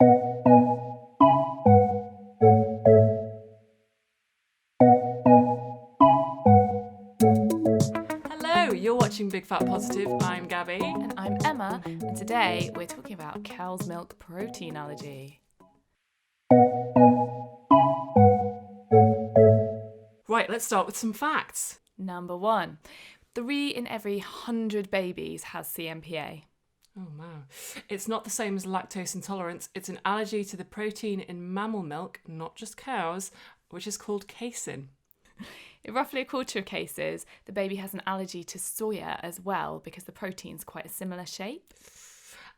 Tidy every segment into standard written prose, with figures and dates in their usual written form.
Hello, you're watching Big Fat Positive. I'm Gabby. And I'm Emma, and today we're talking about cow's milk protein allergy. Right, let's start with some facts. Number 1, 3 in every 100 babies has CMPA. Oh, wow. It's not the same as lactose intolerance. It's an allergy to the protein in mammal milk, not just cows, which is called casein. In roughly a quarter of cases, the baby has an allergy to soya as well because the protein's quite a similar shape.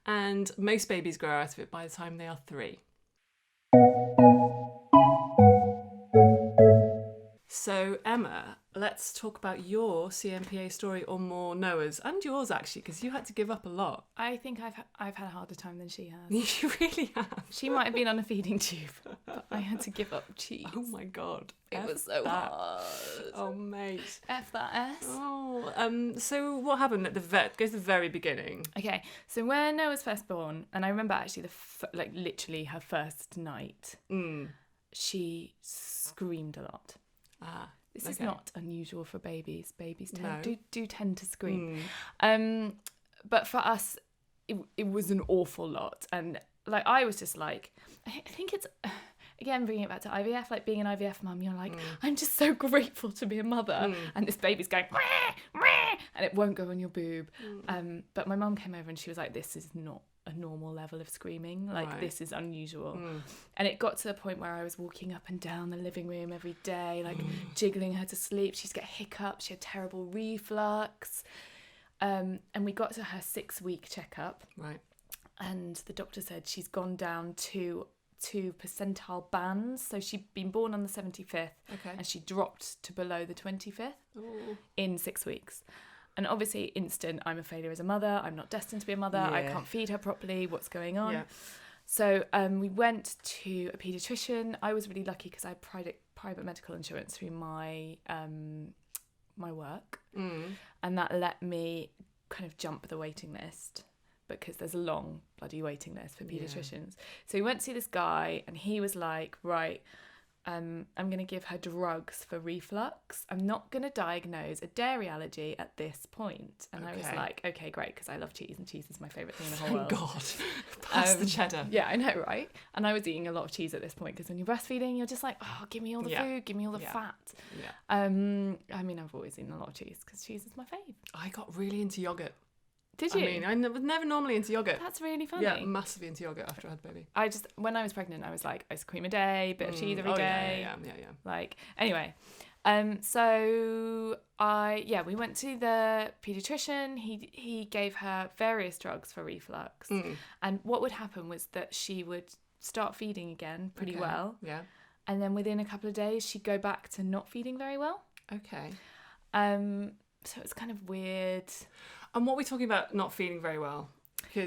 And most babies grow out of it by the time they are 3. So, Emma, let's talk about your CMPA story, or more Noah's, and yours actually, because you had to give up a lot. I think I've had a harder time than she has. You really have. She might have been on a feeding tube, but I had to give up cheese. Oh my God. It was so hard. Oh, mate. F that S. Oh, so what happened at the vet? Go to the very beginning. Okay, so when Noah was first born, and I remember actually literally her first night, she screamed a lot. This is not unusual for babies. Babies do tend to scream. But for us, it was an awful lot. And like I was just like, I think it's, again, bringing it back to IVF, like being an IVF mum, you're like, I'm just so grateful to be a mother. And this baby's going, meh, meh, and it won't go on your boob. But my mum came over and she was like, this is not a normal level of screaming, like this is unusual. And it got to the point where I was walking up and down the living room every day, like jiggling her to sleep. She'd get hiccups, she had terrible reflux, and we got to her 6-week checkup, and the doctor said she's gone down to 2 percentile bands, so she'd been born on the 75th, and she dropped to below the 25th in 6 weeks. And obviously, instant, I'm a failure as a mother. I'm not destined to be a mother. I can't feed her properly. What's going on? Yeah. So we went to a paediatrician. I was really lucky because I had private medical insurance through my my work. And that let me kind of jump the waiting list because there's a long bloody waiting list for paediatricians. So we went to see this guy and he was like, right, I'm going to give her drugs for reflux. I'm not going to diagnose a dairy allergy at this point. And I was like, okay, great, because I love cheese and cheese is my favourite thing in the whole world. God, pass the cheddar. Yeah, I know, right? And I was eating a lot of cheese at this point because when you're breastfeeding, you're just like, oh, give me all the food, give me all the fat. Yeah. I mean, I've always eaten a lot of cheese because cheese is my fave. I got really into yoghurt. Did you? I mean, I was never normally into yoghurt. That's really funny. Yeah, massively into yoghurt after I had baby. When I was pregnant, I was like, ice cream a day, bit of cheese every day. Yeah. Like, anyway, so we went to the paediatrician. He gave her various drugs for reflux. And what would happen was that she would start feeding again pretty well. Yeah. And then within a couple of days, she'd go back to not feeding very well. Okay. So it's kind of weird. And what are we talking about not feeling very well?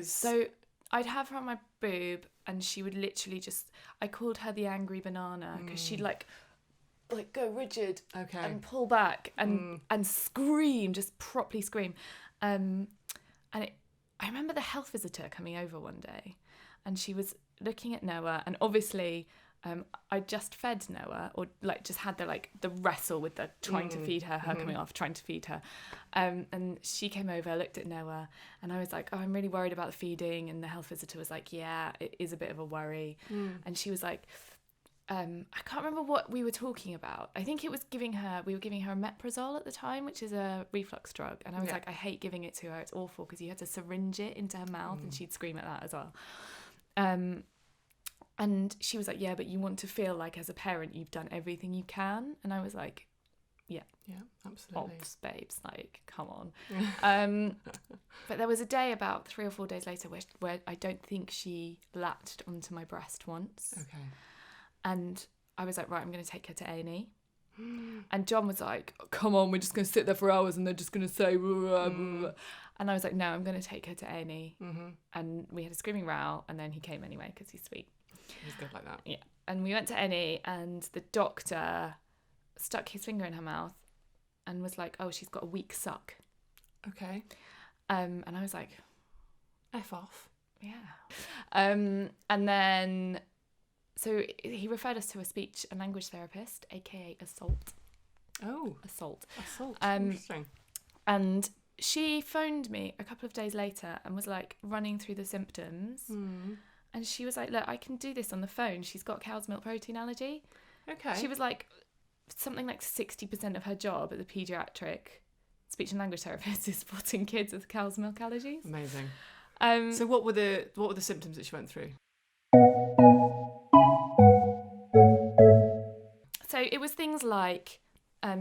So I'd have her on my boob and she would literally I called her the angry banana because she'd like go rigid and pull back and scream, just properly scream. I remember the health visitor coming over one day and she was looking at Noah and obviously I just fed Noah, or like just had the wrestle with the trying to feed her, coming off, trying to feed her. And she came over, looked at Noah, and I was like, oh, I'm really worried about the feeding. And the health visitor was like, yeah, it is a bit of a worry. And she was like, I can't remember what we were talking about. I think it was we were giving her omeprazole at the time, which is a reflux drug. And I was like, I hate giving it to her. It's awful because you had to syringe it into her mouth and she'd scream at that as well. And she was like, yeah, but you want to feel like as a parent you've done everything you can. And I was like, yeah, absolutely. Ops, babes, like, come on. But there was a day about 3 or 4 days later where I don't think she latched onto my breast once. Okay. And I was like, right, I'm going to take her to A&E. And John was like, come on, we're just going to sit there for hours and they're just going to say, blah, blah, blah. And I was like, no, I'm going to take her to A&E. And we had a screaming row and then he came anyway because he's sweet. He's good like that. Yeah. And we went to A&E and the doctor stuck his finger in her mouth and was like, oh, she's got a weak suck. Okay. And I was like, F off. And then, so he referred us to a speech and language therapist, aka Assault. Oh, Assault. Interesting. And she phoned me a couple of days later and was like running through the symptoms. And she was like, look, I can do this on the phone. She's got cow's milk protein allergy. Okay. She was like, something like 60% of her job at the paediatric speech and language therapist is supporting kids with cow's milk allergies. Amazing. So what were the symptoms that she went through? So it was things like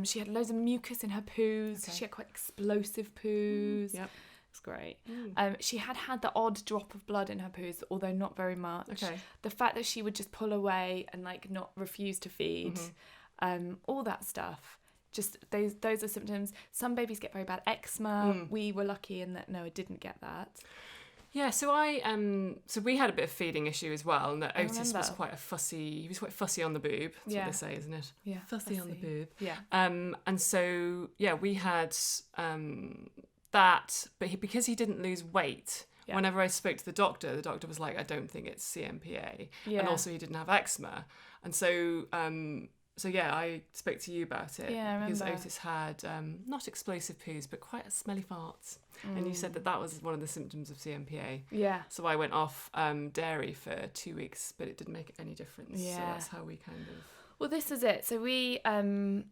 she had loads of mucus in her poos. Okay. She had quite explosive poos. Yep. It's great. She had the odd drop of blood in her poos, although not very much. Okay. The fact that she would just pull away and like not refuse to feed, all that stuff. Just those are symptoms. Some babies get very bad eczema. We were lucky in that Noah didn't get that. Yeah, so we had a bit of feeding issue as well, and that Otis was quite fussy on the boob. That's what they say, isn't it? Yeah, fussy on the boob. Yeah. And so we had that, but because he didn't lose weight. Yeah. Whenever I spoke to the doctor was like, I don't think it's CMPA, and also he didn't have eczema, and so. I spoke to you about it because Otis had not explosive poos, but quite a smelly farts. And you said that was one of the symptoms of CMPA. Yeah. So I went off dairy for 2 weeks, but it didn't make any difference. Yeah. So that's how we kind of... Well, this is it. So we had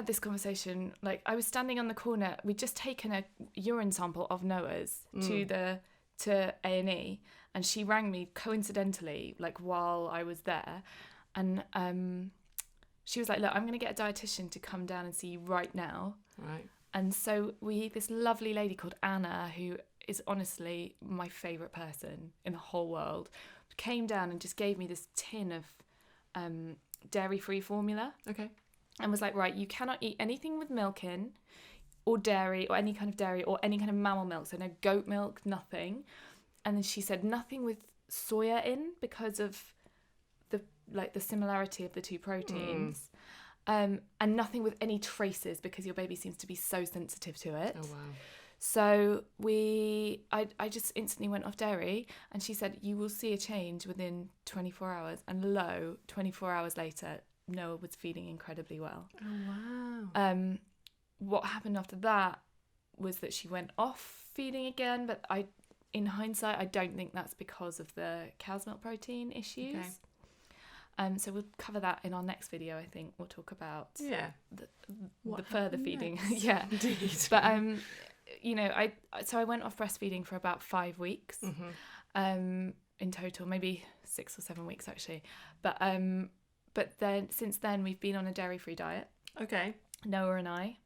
this conversation. Like, I was standing on the corner. We'd just taken a urine sample of Noah's to A&E, and she rang me coincidentally, like, while I was there. And she was like, look, I'm going to get a dietitian to come down and see you right now. Right. And so this lovely lady called Anna, who is honestly my favourite person in the whole world, came down and just gave me this tin of dairy-free formula. Okay. And was like, right, you cannot eat anything with milk in, or dairy, or any kind of dairy, or any kind of mammal milk. So no goat milk, nothing. And then she said nothing with soya in because of the similarity of the two proteins, and nothing with any traces because your baby seems to be so sensitive to it. Oh wow! So I just instantly went off dairy, and she said you will see a change within 24 hours. And 24 hours later, Noah was feeding incredibly well. Oh wow! What happened after that was that she went off feeding again, but in hindsight, I don't think that's because of the cow's milk protein issues. Okay. So we'll cover that in our next video. I think we'll talk about the further feeding. Yeah, indeed. But I went off breastfeeding for about 5 weeks, in total, maybe 6 or 7 weeks actually. But then since then we've been on a dairy-free diet. Okay. Noah and I.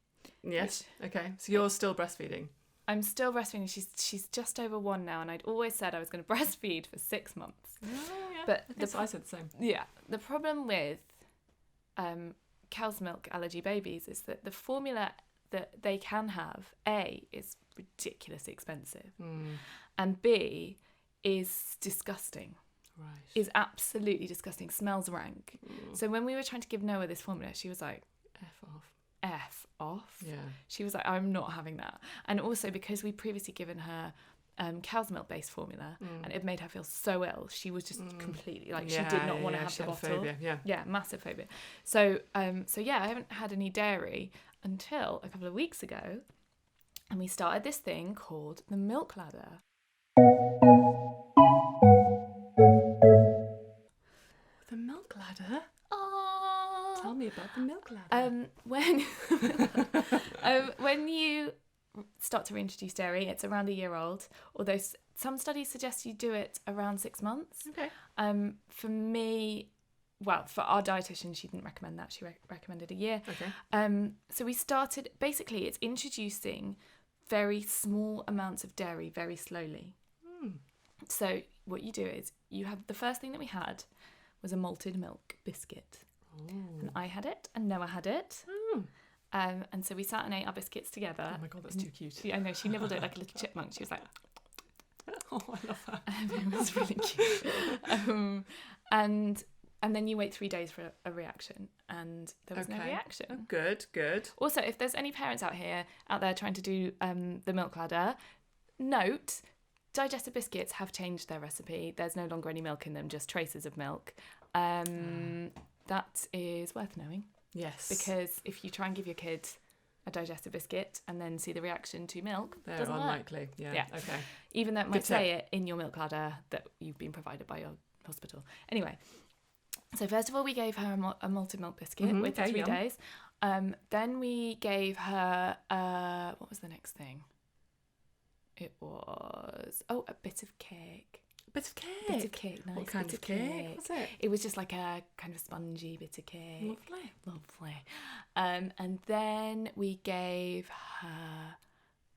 Yes. Okay. So you're still breastfeeding. I'm still breastfeeding. She's just over 1 now, and I'd always said I was going to breastfeed for 6 months. Oh, yeah. But I said the same. Yeah. The problem with cow's milk allergy babies is that the formula that they can have, A, is ridiculously expensive, and B, is disgusting. Right. Is absolutely disgusting. Smells rank. So when we were trying to give Noah this formula, she was like, F off. Yeah. She was like, I'm not having that. And also because we'd previously given her cow's milk based formula, and it made her feel so ill, she was just completely like, she did not want to have the bottle. Phobia. Yeah, massive phobia. So I haven't had any dairy until a couple of weeks ago, and we started this thing called the milk ladder. The milk ladder? Oh, tell me about the milk ladder. When you start to reintroduce dairy, it's around a year old, although some studies suggest you do it around 6 months. Okay. For me, for our dietitian, she didn't recommend that. She recommended a year. Okay. So we started, basically it's introducing very small amounts of dairy very slowly. So what you do is the first thing that we had was a malted milk biscuit. And I had it and Noah had it. And so we sat and ate our biscuits together. Oh my god, that's too cute. I know, she nibbled it like a little chipmunk. She was like, oh, I love her. It was really cute. And then you wait 3 days for a reaction, and there was no reaction. Oh, good. Also, if there's any parents out there trying to do the milk ladder, note, digestive biscuits have changed their recipe. There's no longer any milk in them, just traces of milk. That is worth knowing. Yes. Because if you try and give your kid a digestive biscuit and then see the reaction to milk, they're doesn't unlikely. work. Yeah. Okay. Even though it might say it in your milk ladder that you've been provided by your hospital. Anyway, so first of all, we gave her a malted milk biscuit with 3 days. Then we gave her, what was the next thing? It was, a bit of cake. Bit of cake? Bit of cake, nice. What kind of cake was it? It was just like a kind of spongy bit of cake. Lovely. And then we gave her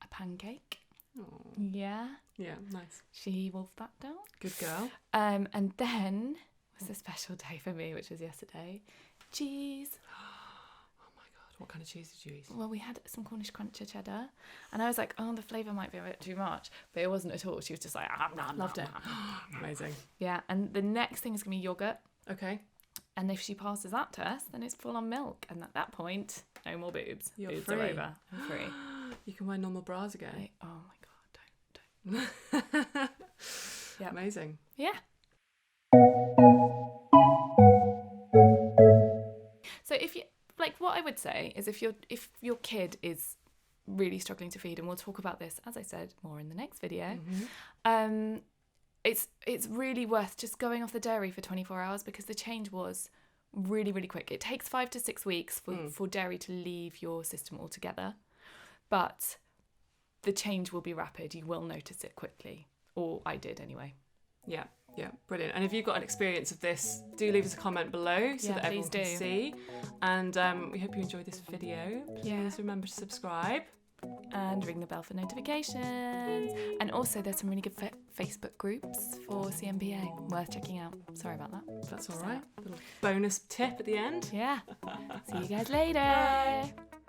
a pancake. Oh. Yeah. Yeah, nice. She wolfed that down. Good girl. And then was a special day for me, which was yesterday. Cheese. What kind of cheese did you eat? Well, we had some Cornish cruncher cheddar, and I was like, the flavour might be a bit too much, but it wasn't at all. She was just like, loved it. Amazing. Yeah, and the next thing is going to be yoghurt. Okay. And if she passes that test, then it's full on milk, and at that point, no more boobs. You're boobs free. are over. I'm free. You can wear normal bras again. Like, oh my God, don't. Yeah. Amazing. Yeah. So if you... Like, what I would say is if your kid is really struggling to feed, and we'll talk about this, as I said, more in the next video, it's really worth just going off the dairy for 24 hours because the change was really, really quick. It takes 5 to 6 weeks for dairy to leave your system altogether, but the change will be rapid. You will notice it quickly, or I did anyway. Yeah. Yeah, brilliant. And if you've got an experience of this, do leave us a comment below so that everyone can see. And we hope you enjoyed this video. Please remember to subscribe. And ring the bell for notifications. And also there's some really good Facebook groups for CMPA. Worth checking out. Sorry about that. That's all right. Little bonus tip at the end. Yeah. See you guys later. Bye.